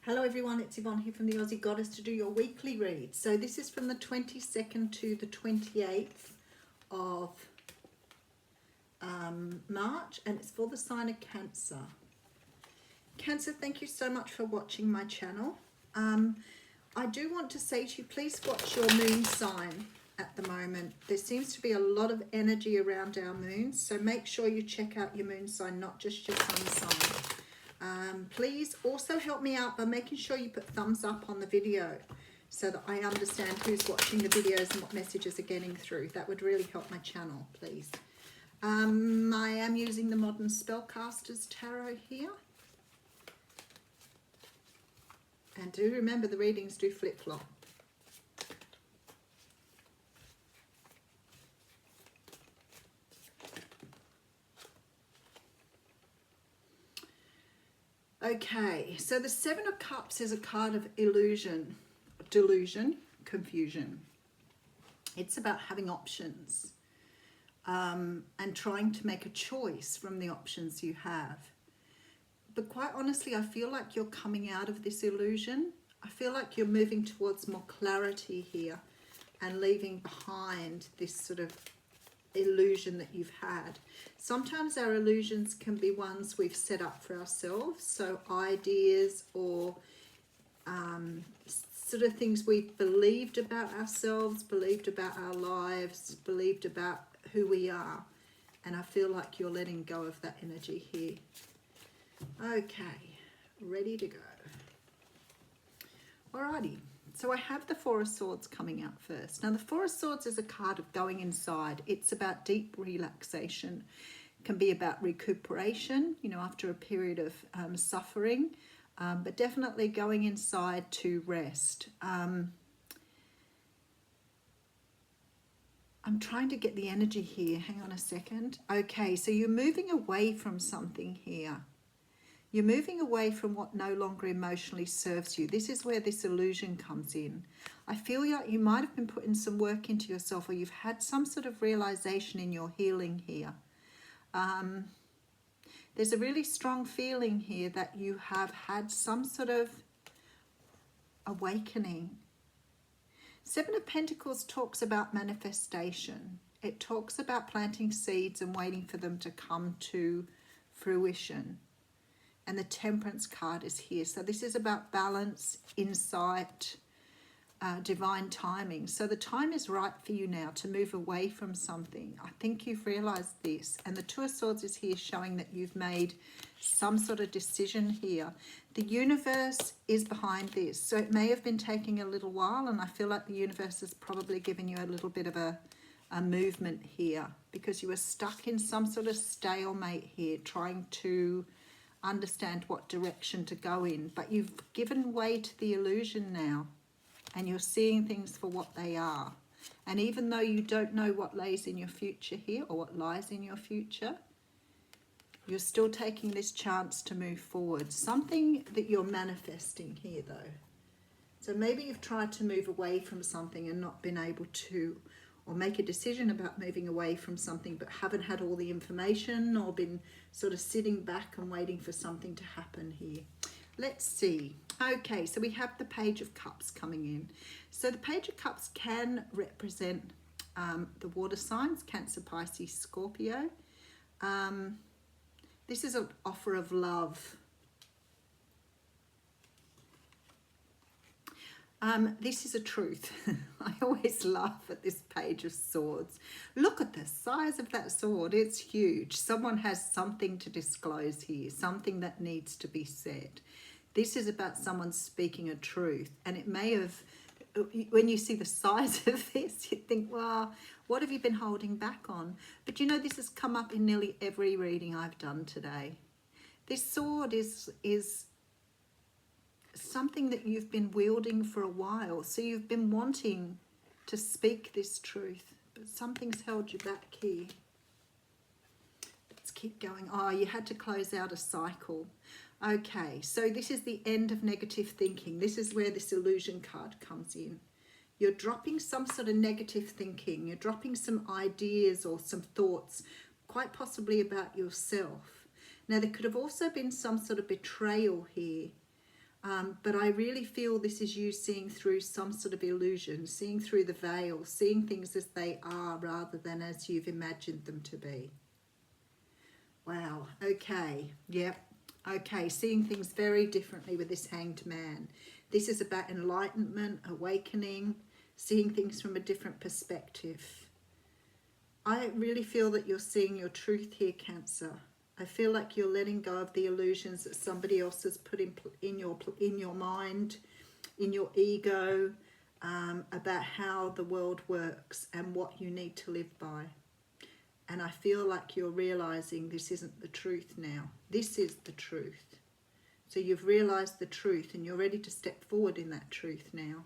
Hello everyone, it's Yvonne here from the Aussie Goddess to do your weekly read. So this is from the 22nd to the 28th of March, and it's for the sign of Cancer. Cancer, thank you so much for watching my channel. I do want to say to you, please watch your moon sign at the moment. There seems to be a lot of energy around our moons, so make sure you check out your moon sign, not just your sun sign. Please also help me out by making sure you put thumbs up on the video so that I understand who's watching the videos and what messages are getting through. That would really help my channel, please. I am using the Modern Spellcasters Tarot here. And do remember, the readings do flip-flop. Okay, so the Seven of Cups is a card of illusion, delusion, confusion. It's about having options and trying to make a choice from the options you have. But quite honestly, I feel like you're coming out of this illusion. I feel like you're moving towards more clarity here and leaving behind this sort of illusion that you've had. Sometimes our illusions can be ones we've set up for ourselves, so ideas or sort of things we've believed about ourselves, believed about our lives, believed about who we are, and I feel like you're letting go of that energy here. Okay, ready to go. Alrighty. So I have the Four of Swords coming out first. Now the Four of Swords is a card of going inside. It's about deep relaxation. It can be about recuperation, you know, after a period of suffering, but definitely going inside to rest. I'm trying to get the energy here. Hang on a second. Okay, so you're moving away from something here. You're moving away from what no longer emotionally serves you. This is where this illusion comes in. I feel like you might have been putting some work into yourself, or you've had some sort of realization in your healing here. There's a really strong feeling here that you have had some sort of awakening. Seven of Pentacles talks about manifestation. It talks about planting seeds and waiting for them to come to fruition. And the Temperance card is here. So this is about balance, insight, divine timing. So the time is right for you now to move away from something. I think you've realized this. And the Two of Swords is here showing that you've made some sort of decision here. The universe is behind this. So it may have been taking a little while, and I feel like the universe has probably given you a little bit of a movement here, because you were stuck in some sort of stalemate here, trying to understand what direction to go in. But you've given way to the illusion now, and you're seeing things for what they are. And even though you don't know what lays in your future here, or what lies in your future, you're still taking this chance to move forward. Something that you're manifesting here though. So maybe you've tried to move away from something and not been able to, or make a decision about moving away from something, but haven't had all the information, or been sort of sitting back and waiting for something to happen here. Let's see. Okay, so we have the Page of Cups coming in. So the Page of Cups can represent the water signs, Cancer, Pisces, Scorpio. This is an offer of love. This is a truth. I always laugh at this Page of Swords. Look at the size of that sword. It's huge. Someone has something to disclose here, something that needs to be said. This is about someone speaking a truth. And it may have, when you see the size of this, you think, well, what have you been holding back on? But you know, this has come up in nearly every reading I've done today. This sword is something that you've been wielding for a while. So you've been wanting to speak this truth, but something's held you back here. Let's keep going. Oh, you had to close out a cycle. Okay, so this is the end of negative thinking. This is where this illusion card comes in. You're dropping some sort of negative thinking. You're dropping some ideas or some thoughts, quite possibly about yourself. Now, there could have also been some sort of betrayal here. But I really feel this is you seeing through some sort of illusion, seeing through the veil, seeing things as they are rather than as you've imagined them to be. Wow, okay, yep, okay, seeing things very differently with this Hanged Man. This is about enlightenment, awakening, seeing things from a different perspective. I really feel that you're seeing your truth here, Cancer. I feel like you're letting go of the illusions that somebody else has put in your mind, in your ego, about how the world works and what you need to live by. And I feel like you're realizing this isn't the truth now. This is the truth. So you've realized the truth and you're ready to step forward in that truth now.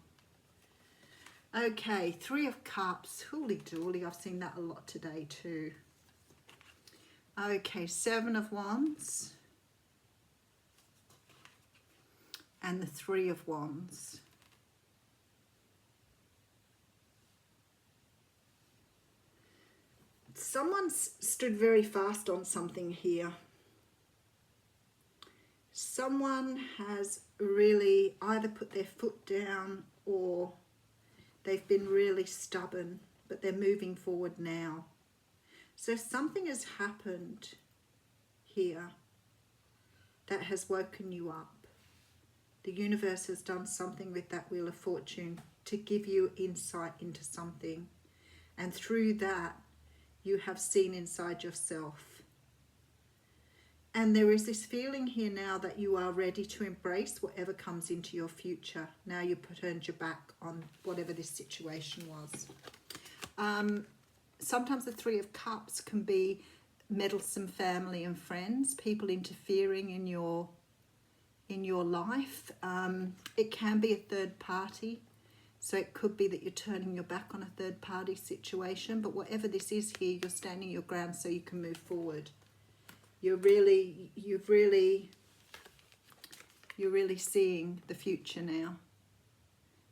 Okay, Three of Cups. Hooly dooly, I've seen that a lot today too. Okay, Seven of Wands. And the Three of Wands. Someone's stood very fast on something here. Someone has really either put their foot down or they've been really stubborn, but they're moving forward now. So something has happened here that has woken you up. The universe has done something with that Wheel of Fortune to give you insight into something. And through that, you have seen inside yourself. And there is this feeling here now that you are ready to embrace whatever comes into your future. Now you've turned your back on whatever this situation was. Sometimes the Three of Cups can be meddlesome family and friends, people interfering in your life. It can be a third party. So it could be that you're turning your back on a third party situation, but whatever this is here, you're standing your ground so you can move forward. You're really seeing the future now.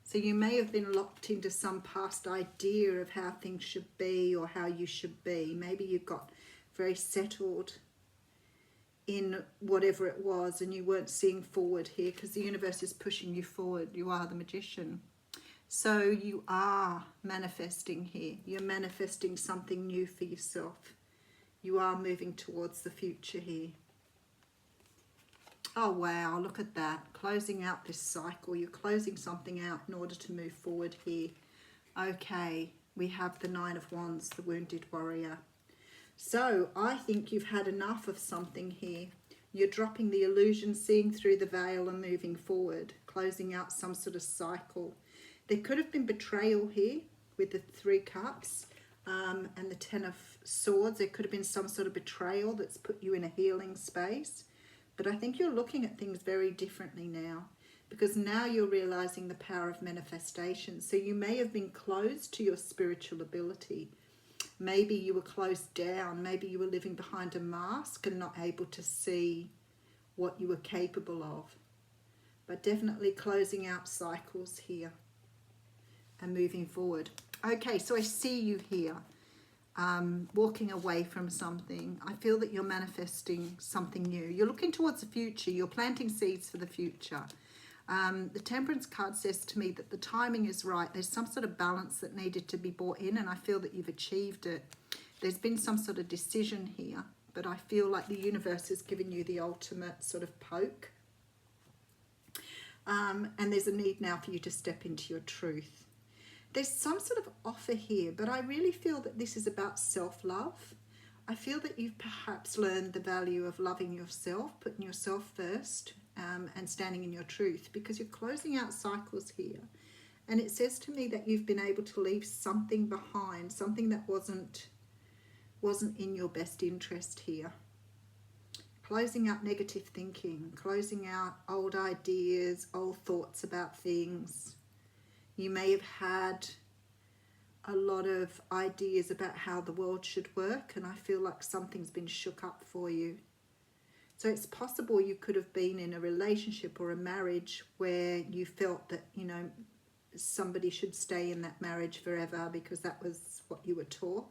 So you may have been locked into some past idea of how things should be or how you should be. Maybe you got very settled in whatever it was and you weren't seeing forward here because the universe is pushing you forward. You are the Magician. So you are manifesting here. You're manifesting something new for yourself. You are moving towards the future here. Oh wow, look at that. Closing out this cycle. You're closing something out in order to move forward here. Okay, we have the Nine of Wands, the Wounded Warrior. So I think you've had enough of something here. You're dropping the illusion, seeing through the veil and moving forward, closing out some sort of cycle. There could have been betrayal here with the Three Cups and the Ten of Swords. There could have been some sort of betrayal that's put you in a healing space. But I think you're looking at things very differently now because now you're realizing the power of manifestation. So you may have been closed to your spiritual ability. Maybe you were closed down. Maybe you were living behind a mask and not able to see what you were capable of. But definitely closing out cycles here and moving forward. Okay, so I see you here. Walking away from something. I feel that you're manifesting something new. You're looking towards the future. You're planting seeds for the future. The Temperance card says to me that the timing is right. There's some sort of balance that needed to be brought in and I feel that you've achieved it. There's been some sort of decision here, but I feel like the universe has given you the ultimate sort of poke. And there's a need now for you to step into your truth. There's some sort of offer here, but I really feel that this is about self-love. I feel that you've perhaps learned the value of loving yourself, putting yourself first, and standing in your truth because you're closing out cycles here. And it says to me that you've been able to leave something behind, something that wasn't in your best interest here. Closing out negative thinking, closing out old ideas, old thoughts about things. You may have had a lot of ideas about how the world should work and I feel like something's been shook up for you. So it's possible you could have been in a relationship or a marriage where you felt that, you know, somebody should stay in that marriage forever because that was what you were taught.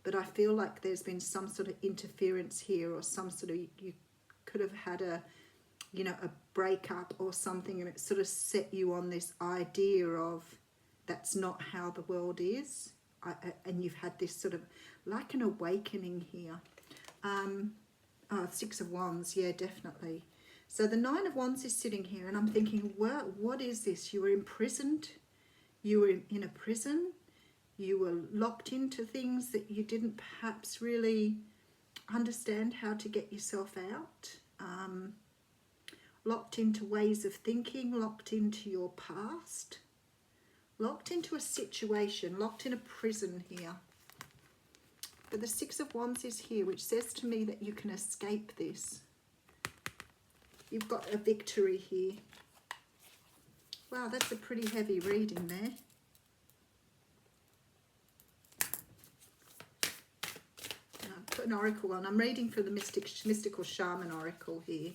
But I feel like there's been some sort of interference here or some sort of, you could have had you know, a breakup or something, and it sort of set you on this idea of that's not how the world is. And you've had this sort of like an awakening here. Six of Wands, yeah, definitely. So the Nine of Wands is sitting here, and I'm thinking, well, what is this? You were imprisoned. You were in a prison. You were locked into things that you didn't perhaps really understand how to get yourself out. Locked into ways of thinking, locked into your past, locked into a situation, locked in a prison here. But the Six of Wands is here, which says to me that you can escape this. You've got a victory here. Wow, that's a pretty heavy reading there. Put an oracle on. I'm reading for the Mystical Shaman Oracle here,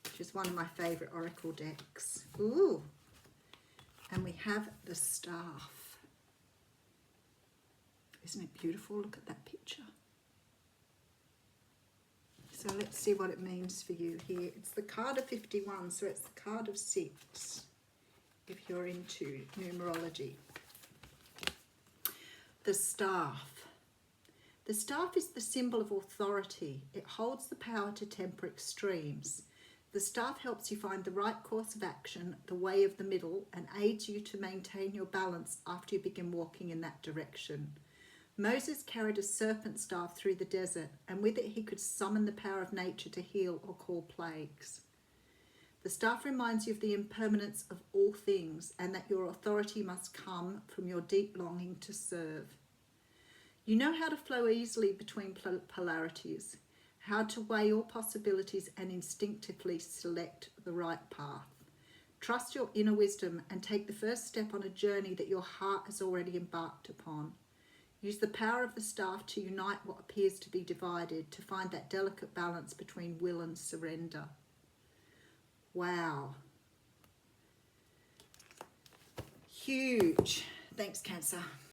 which is one of my favourite oracle decks. Ooh. And we have the Staff. Isn't it beautiful? Look at that picture. So let's see what it means for you here. It's the card of 51, so it's the card of 6 if you're into numerology. The Staff. The staff is the symbol of authority. It holds the power to temper extremes. The staff helps you find the right course of action, the way of the middle, and aids you to maintain your balance after you begin walking in that direction. Moses carried a serpent staff through the desert, and with it he could summon the power of nature to heal or call plagues. The staff reminds you of the impermanence of all things, and that your authority must come from your deep longing to serve. You know how to flow easily between polarities, how to weigh all possibilities and instinctively select the right path. Trust your inner wisdom and take the first step on a journey that your heart has already embarked upon. Use the power of the staff to unite what appears to be divided, to find that delicate balance between will and surrender. Wow. Huge. Thanks, Cancer.